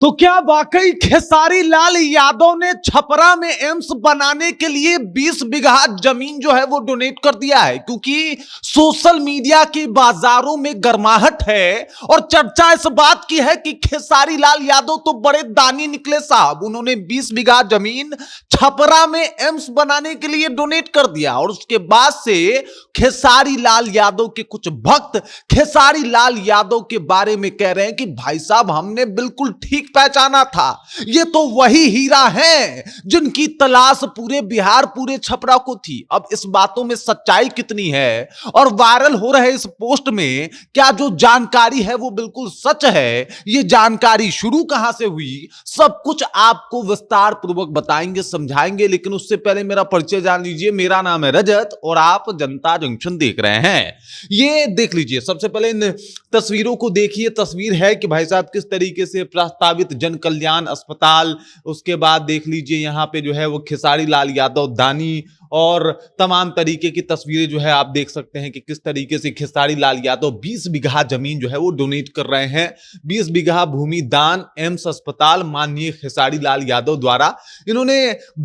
तो क्या वाकई खेसारी लाल यादव ने छपरा में एम्स बनाने के लिए 20 बीघा जमीन जो है वो डोनेट कर दिया है? क्योंकि सोशल मीडिया की बाजारों में गर्माहट है और चर्चा इस बात की है कि खेसारी लाल यादव तो बड़े दानी निकले साहब। उन्होंने 20 बीघा जमीन छपरा में एम्स बनाने के लिए डोनेट कर दिया और उसके बाद से खेसारी लाल यादव के कुछ भक्त खेसारी लाल यादव के बारे में कह रहे हैं कि भाई साहब हमने बिल्कुल ठीक पहचाना था, ये तो वही हीरा हैं जिनकी तलाश पूरे बिहार पूरे छपरा को थी। अब इस बातों में सच्चाई कितनी है और वायरल हो रहे इस पोस्ट में क्या जो जानकारी है वो बिल्कुल सच है, ये जानकारी शुरू कहां से हुई, सब कुछ आपको विस्तार पूर्वक बताएंगे, समझाएंगे। लेकिन उससे पहले मेरा परिचय जान लीजिए। मेरा नाम है रजत और आप जनता जंक्शन देख रहे हैं। ये देख लीजिए, सबसे पहले इन तस्वीरों को देखिए। तस्वीर है कि भाई साहब किस तरीके से प्रस्तावित जन कल्याण अस्पताल, उसके बाद देख लीजिए यहां पे जो है वो खेसारी लाल यादव दानी और तमाम तरीके की तस्वीरें जो है आप देख सकते हैं कि किस तरीके से खेसारी लाल यादव 20 बीघा जमीन जो है वो डोनेट कर रहे हैं। 20 बीघा भूमि दान एम्स अस्पताल माननीय खेसारी लाल यादव द्वारा इन्होंने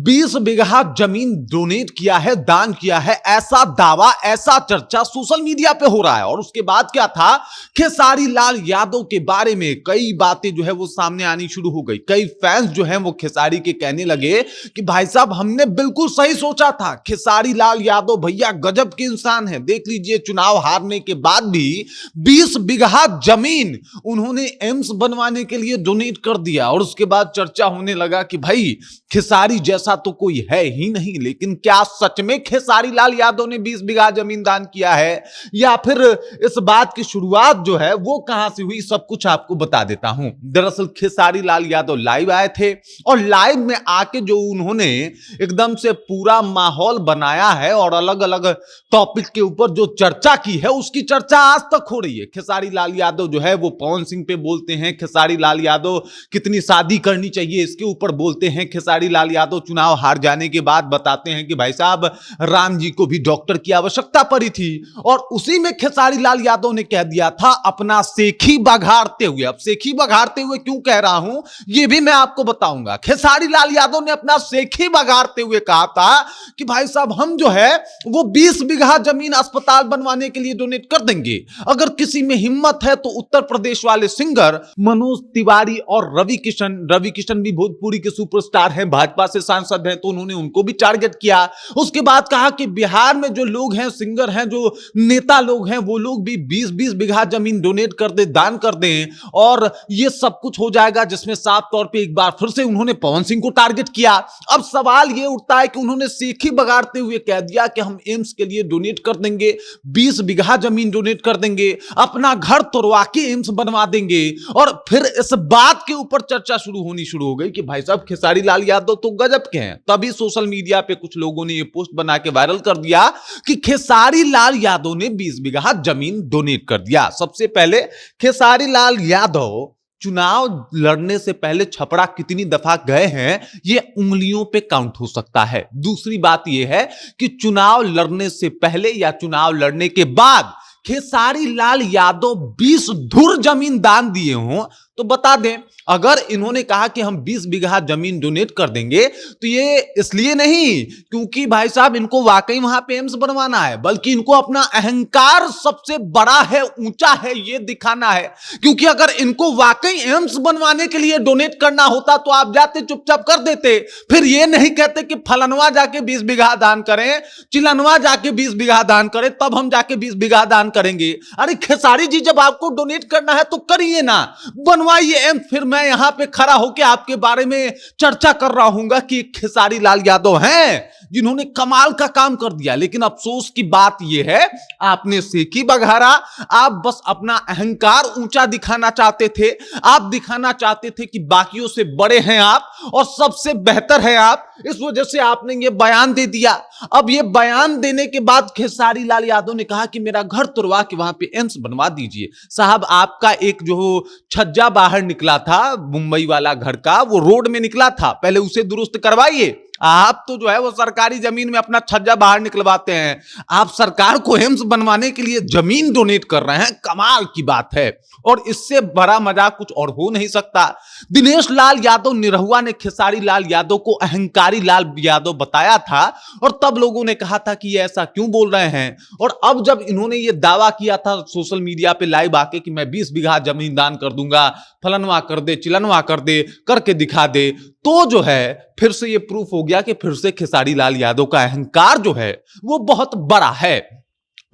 20 बीघा जमीन डोनेट किया है, दान किया है, ऐसा दावा, ऐसा चर्चा सोशल मीडिया पे हो रहा है। और उसके बाद क्या था, खेसारी लाल यादव के बारे में कई बातें जो है वो सामने आनी शुरू हो गई। कई फैंस जो है वो खेसारी के कहने लगे कि भाई साहब हमने बिल्कुल सही सोचा था, खेसारी लाल यादव भैया गजब के इंसान हैं। देख लीजिए चुनाव हारने के बाद भी 20 बीघा जमीन उन्होंने एम्स बनवाने के लिए डोनेट कर दिया। और उसके बाद चर्चा होने लगा कि भाई खेसारी जैसा तो कोई है ही नहीं। लेकिन क्या सच में खेसारी लाल यादव ने 20 बीघा जमीन दान किया है या फिर इस बात की शुरुआत जो है वो कहां से हुई, सब कुछ आपको बता देता हूं। दरअसल खेसारी लाल यादव लाइव आए थे और लाइव में आके जो उन्होंने एकदम से पूरा माहौल बनाया है और अलग अलग टॉपिक के ऊपर जो चर्चा की है उसकी चर्चा आज तक हो रही है। खेसारी लाल यादव जो है वो पवन सिंह पे बोलते हैं, खेसारी लाल यादव कितनी शादी करनी चाहिए इसके ऊपर बोलते हैं। खेसारी लाल यादव चुनाव हार जाने के बाद बताते हैं कि भाई साहब राम जी को भी डॉक्टर की आवश्यकता पड़ी थी। और उसी में खेसारी लाल यादव ने कह दिया था अपना सेखी बघाड़ते हुए। अब सेखी बघाड़ते हुए क्यों कह रहा हूं ये भी मैं आपको बताऊंगा। खेसारी लाल यादव ने अपना सेखी बघाड़ते हुए कहा था कि भाई साहब हम जो है वो 20 बीघा जमीन अस्पताल बनवाने के लिए डोनेट कर देंगे। अगर किसी में हिम्मत है तो उत्तर प्रदेश वाले सिंगर मनोज तिवारी और रवि किशन भी भोजपुरी के सुपरस्टार हैं, भाजपा से सांसद हैं, तो उन्होंने उनको भी टारगेट किया। उसके बाद कहा कि बिहार में जो लोग हैं, सिंगर हैं, जो नेता लोग हैं, वो लोग भी 20-20 बीघा जमीन डोनेट कर दे, दान कर दें और ये सब कुछ हो जाएगा। जिसमें साफ तौर पे एक बार फिर से उन्होंने पवन सिंह को टारगेट किया। अब सवाल ये उठता है कि उन्होंने सेखी बगाड़ते हुए कह दिया कि हम एम्स के लिए डोनेट कर देंगे, 20 बीघा जमीन डोनेट कर देंगे, अपना घर तोड़वा के एम्स बनवा देंगे। और फिर इस बात के ऊपर चर्चा होनी शुरू हो गई कि भाई साहब खेसारी लाल यादव तो गजब के हैं। तभी सोशल मीडिया पे कुछ लोगों ने ये पोस्ट बना के वायरल कर दिया कि खेसारी लाल यादव ने 20 बीघा जमीन डोनेट कर दिया। सबसे पहले खेसारी लाल यादव चुनाव लड़ने से पहले छपरा कितनी दफा गए हैं ये उंगलियों पे काउंट हो सकता है। दूसरी बात यह है कि चुनाव लड़ने से पहले या चुनाव लड़ने के बाद खेसारी लाल यादव 20 धुर जमीन दान दिए हों तो बता दें। अगर इन्होंने कहा कि हम 20 बीघा जमीन डोनेट कर देंगे तो ये इसलिए नहीं क्योंकि भाई साहब इनको वाकई वहां पे एम्स बनवाना है, बल्कि इनको अपना अहंकार सबसे बड़ा है, ऊंचा है, ये दिखाना है। क्योंकि अगर इनको वाकई एम्स बनवाने के लिए डोनेट करना होता तो आप जाते चुपचाप कर देते। फिर ये नहीं कहते कि फलनवा जाके 20 बीघा दान करें, चिलनवा जाके 20 बीघा दान करें, तब हम जाके 20 बीघा दान करेंगे। अरे खेसारी जी जब आपको डोनेट करना है तो करिए ना, बनवाइए एम्स। फिर मैं यहां पे खड़ा होकर आपके बारे में चर्चा कर रहा हूंगा कि खेसारी लाल यादव हैं जिन्होंने कमाल का काम कर दिया। लेकिन अफसोस की बात यह है आपने सेखी बघारा। आप बस अपना अहंकार ऊंचा दिखाना चाहते थे। आप दिखाना चाहते थे कि बाकियों से बड़े हैं आप और सबसे बेहतर है आप। इस वजह से आपने ये बयान दे दिया। अब ये बयान देने के बाद खेसारी लाल यादव ने कहा कि मेरा घर तुड़वा के वहां पे एम्स बनवा दीजिए। साहब आपका एक जो छज्जा बाहर निकला था मुंबई वाला घर का, वो रोड में निकला था, पहले उसे दुरुस्त करवाइए। आप तो जो है वो सरकारी जमीन में अपना छज्जा बाहर निकलवाते हैं, आप सरकार को एम्स बनवाने के लिए जमीन डोनेट कर रहे हैं। कमाल की बात है, और इससे बड़ा मजाक कुछ और हो नहीं सकता। दिनेश लाल यादव निरहुआ ने खेसारी लाल यादव को अहंकारी लाल यादव बताया था, और तब लोगों ने कहा था कि ये ऐसा क्यों बोल रहे हैं। और अब जब इन्होंने ये दावा किया था सोशल मीडिया पे लाइव आके कि मैं 20 बीघा जमीन दान कर दूंगा, फलनवा कर दे, चिलनवा कर दे, करके दिखा दे, तो जो है फिर से ये प्रूफ हो गया कि फिर से खेसारी लाल यादव का अहंकार जो है वो बहुत बड़ा है।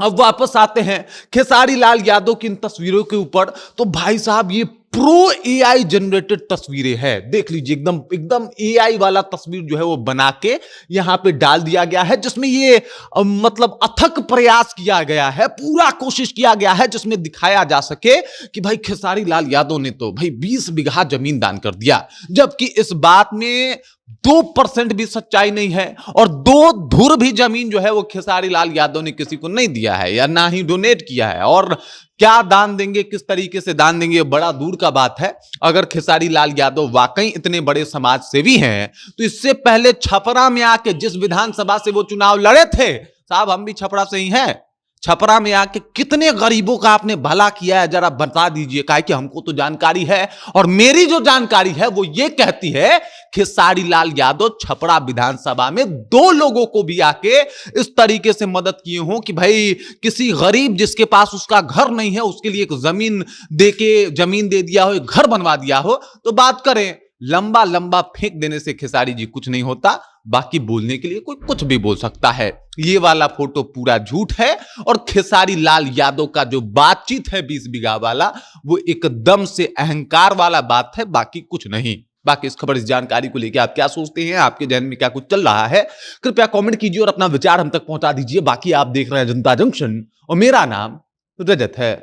अब वापस आते हैं खेसारी लाल यादव की इन तस्वीरों के ऊपर, तो भाई साहब ये प्रो एआई जनरेटेड तस्वीरें हैं। देख लीजिए, एकदम एकदम एआई वाला तस्वीर जो है वो बना के यहां पे डाल दिया गया है, जिसमें ये मतलब अथक प्रयास किया गया है, पूरा कोशिश किया गया है जिसमें दिखाया जा सके कि भाई खेसारी लाल यादव ने तो भाई 20 बीघा जमीन दान कर दिया, जबकि इस बात में 2% भी सच्चाई नहीं है, और 2 धुर भी जमीन जो है वो खेसारी लाल यादव ने किसी को नहीं दिया है या ना ही डोनेट किया है। और क्या दान देंगे, किस तरीके से दान देंगे, बड़ा दूर का बात है। अगर खेसारी लाल यादव वाकई इतने बड़े समाज सेवी हैं, तो इससे पहले छपरा में आके जिस विधानसभा से वो चुनाव लड़े थे, साहब हम भी छपरा से ही हैं, छपरा में आके कितने गरीबों का आपने भला किया है, जरा बता दीजिए। काहे कि हमको तो जानकारी है, और मेरी जो जानकारी है वो ये कहती है खेसारी लाल यादव छपरा विधानसभा में 2 लोगों को भी आके इस तरीके से मदद किए हो कि भाई किसी गरीब जिसके पास उसका घर नहीं है उसके लिए एक जमीन दे दिया हो, एक घर बनवा दिया हो, तो बात करें। लंबा लंबा फेंक देने से खेसारी जी कुछ नहीं होता, बाकी बोलने के लिए कोई कुछ भी बोल सकता है। ये वाला फोटो पूरा झूठ है, और खेसारी लाल यादव का जो बातचीत है 20 बीघा वाला, वो एकदम से अहंकार वाला बात है, बाकी कुछ नहीं। बाकी इस खबर, इस जानकारी को लेकर आप क्या सोचते हैं, आपके जहन में क्या कुछ चल रहा है, कृपया कमेंट कीजिए और अपना विचार हम तक पहुंचा दीजिए। बाकी आप देख रहे हैं जनता जंक्शन, और मेरा नाम रजत है।